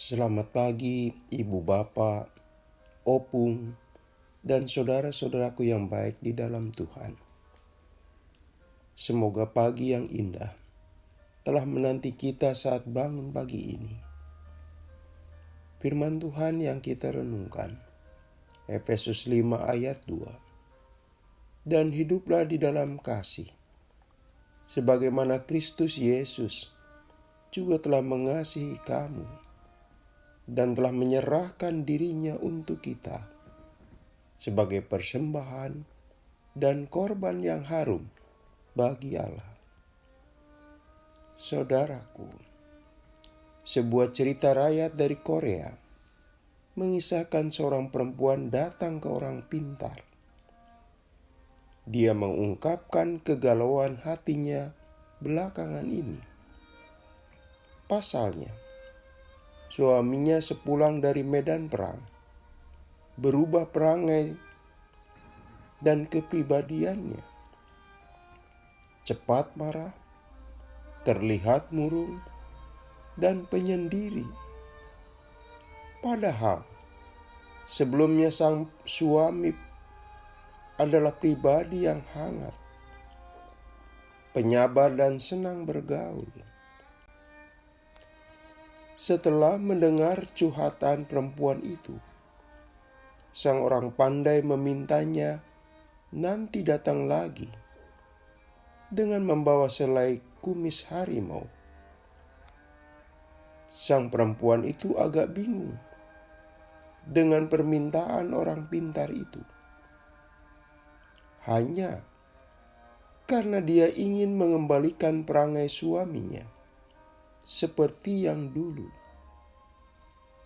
Selamat pagi, Ibu Bapak, Opung, dan saudara-saudaraku yang baik di dalam Tuhan. Semoga pagi yang indah telah menanti kita saat bangun pagi ini. Firman Tuhan yang kita renungkan, Efesus 5 ayat 2. Dan hiduplah di dalam kasih, sebagaimana Kristus Yesus juga telah mengasihi kamu dan telah menyerahkan dirinya untuk kita sebagai persembahan dan korban yang harum bagi Allah. Saudaraku, sebuah cerita rakyat dari Korea mengisahkan seorang perempuan datang ke orang pintar. Dia mengungkapkan kegalauan hatinya belakangan ini. Pasalnya, suaminya sepulang dari medan perang berubah perangai dan kepribadiannya. Cepat marah, terlihat murung, dan penyendiri. Padahal sebelumnya sang suami adalah pribadi yang hangat, penyabar dan senang bergaul. Setelah mendengar curhatan perempuan itu, sang orang pandai memintanya nanti datang lagi dengan membawa selai kumis harimau. Sang perempuan itu agak bingung dengan permintaan orang pintar itu. Hanya karena dia ingin mengembalikan perangai suaminya seperti yang dulu.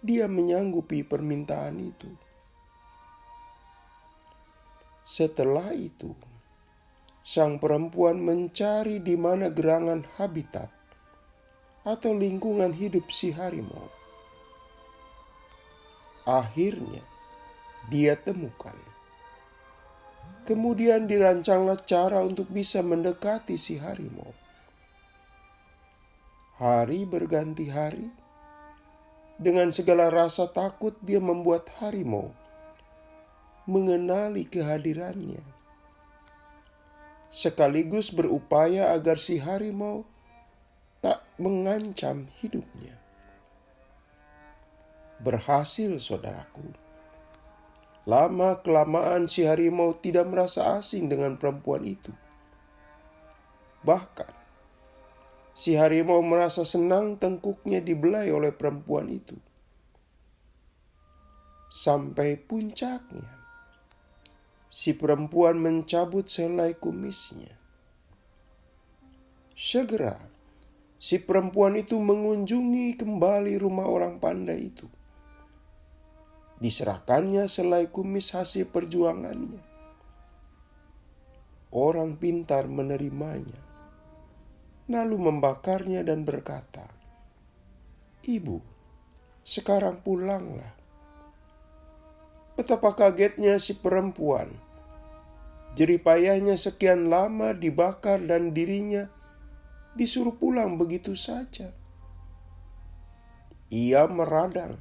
Dia menyanggupi permintaan itu. Setelah itu, sang perempuan mencari di mana gerangan habitat atau lingkungan hidup si harimau. Akhirnya, dia temukan. Kemudian dirancanglah cara untuk bisa mendekati si harimau. Hari berganti hari, dengan segala rasa takut dia membuat harimau mengenali kehadirannya, sekaligus berupaya agar si harimau tak mengancam hidupnya. Berhasil, saudaraku. Lama-kelamaan si harimau tidak merasa asing dengan perempuan itu. Bahkan, si harimau merasa senang tengkuknya dibelai oleh perempuan itu. Sampai puncaknya, si perempuan mencabut selai kumisnya. Segera, si perempuan itu mengunjungi kembali rumah orang pandai itu. Diserahkannya selai kumis hasil perjuangannya. Orang pintar menerimanya, lalu membakarnya dan berkata, "Ibu, sekarang pulanglah." Betapa kagetnya si perempuan. Jeripayahnya sekian lama dibakar dan dirinya disuruh pulang begitu saja. Ia meradang.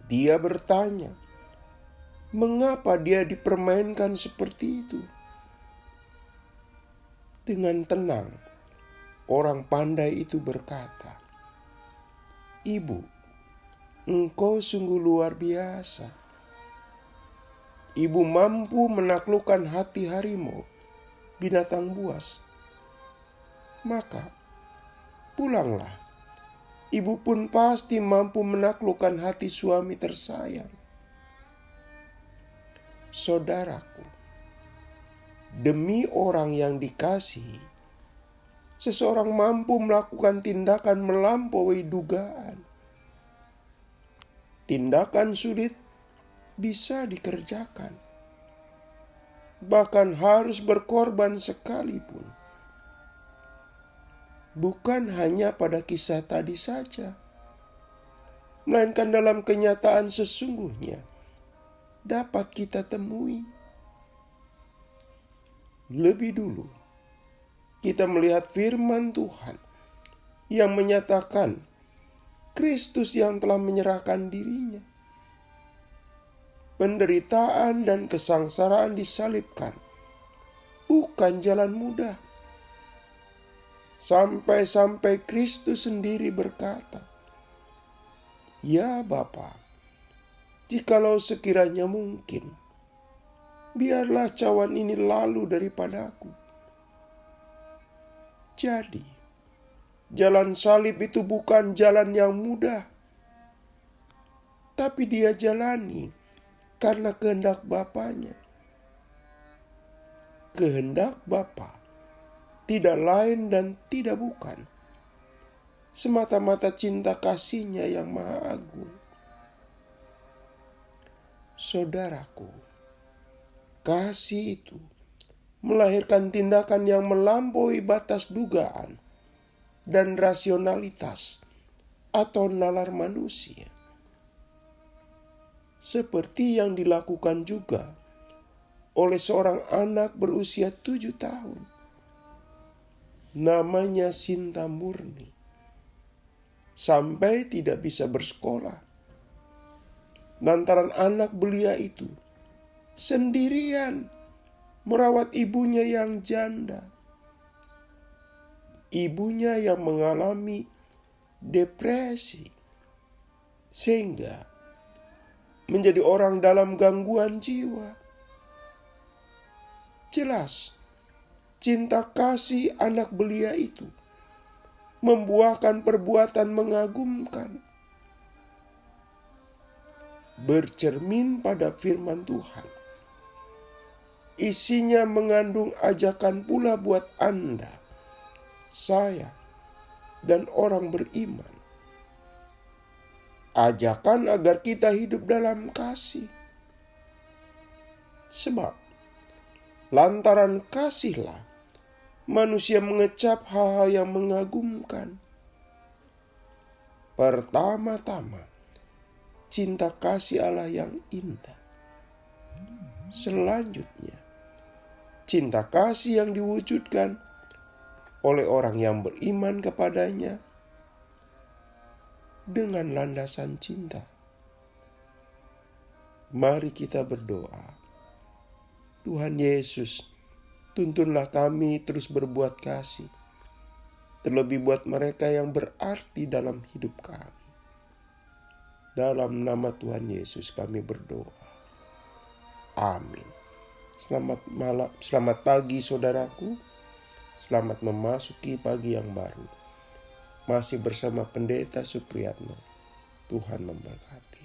Dia bertanya, mengapa dia dipermainkan seperti itu? Dengan tenang, orang pandai itu berkata, "Ibu, engkau sungguh luar biasa. Ibu mampu menaklukkan hati harimau, binatang buas. Maka, pulanglah. Ibu pun pasti mampu menaklukkan hati suami tersayang." Saudaraku, demi orang yang dikasihi, seseorang mampu melakukan tindakan melampaui dugaan. Tindakan sulit bisa dikerjakan, bahkan harus berkorban sekalipun. Bukan hanya pada kisah tadi saja, melainkan dalam kenyataan sesungguhnya dapat kita temui. Lebih dulu, kita melihat firman Tuhan yang menyatakan Kristus yang telah menyerahkan dirinya. Penderitaan dan kesengsaraan disalibkan bukan jalan mudah. Sampai-sampai Kristus sendiri berkata, "Ya Bapa, jikalau sekiranya mungkin, biarlah cawan ini lalu daripadaku." Jadi, jalan salib itu bukan jalan yang mudah, tapi dia jalani karena kehendak Bapanya. Kehendak Bapa tidak lain dan tidak bukan semata-mata cinta kasih-Nya yang maha agung. Saudaraku, kasih itu melahirkan tindakan yang melampaui batas dugaan dan rasionalitas atau nalar manusia. Seperti yang dilakukan juga oleh seorang anak berusia 7 tahun. Namanya Sinta Murni. Sampai tidak bisa bersekolah lantaran anak belia itu sendirian merawat ibunya yang janda. Ibunya yang mengalami depresi sehingga menjadi orang dalam gangguan jiwa. Jelas, cinta kasih anak belia itu membuahkan perbuatan mengagumkan. Bercermin pada firman Tuhan, isinya mengandung ajakan pula buat Anda, saya, dan orang beriman. Ajakan agar kita hidup dalam kasih. Sebab, lantaran kasihlah manusia mengecap hal-hal yang mengagumkan. Pertama-tama, cinta kasih Allah yang indah. Selanjutnya, cinta kasih yang diwujudkan oleh orang yang beriman kepadanya dengan landasan cinta. Mari kita berdoa. Tuhan Yesus, tuntunlah kami terus berbuat kasih, terlebih buat mereka yang berarti dalam hidup kami. Dalam nama Tuhan Yesus kami berdoa. Amin. Selamat pagi saudaraku. Selamat memasuki pagi yang baru. Masih bersama Pendeta Supriyatno. Tuhan memberkati.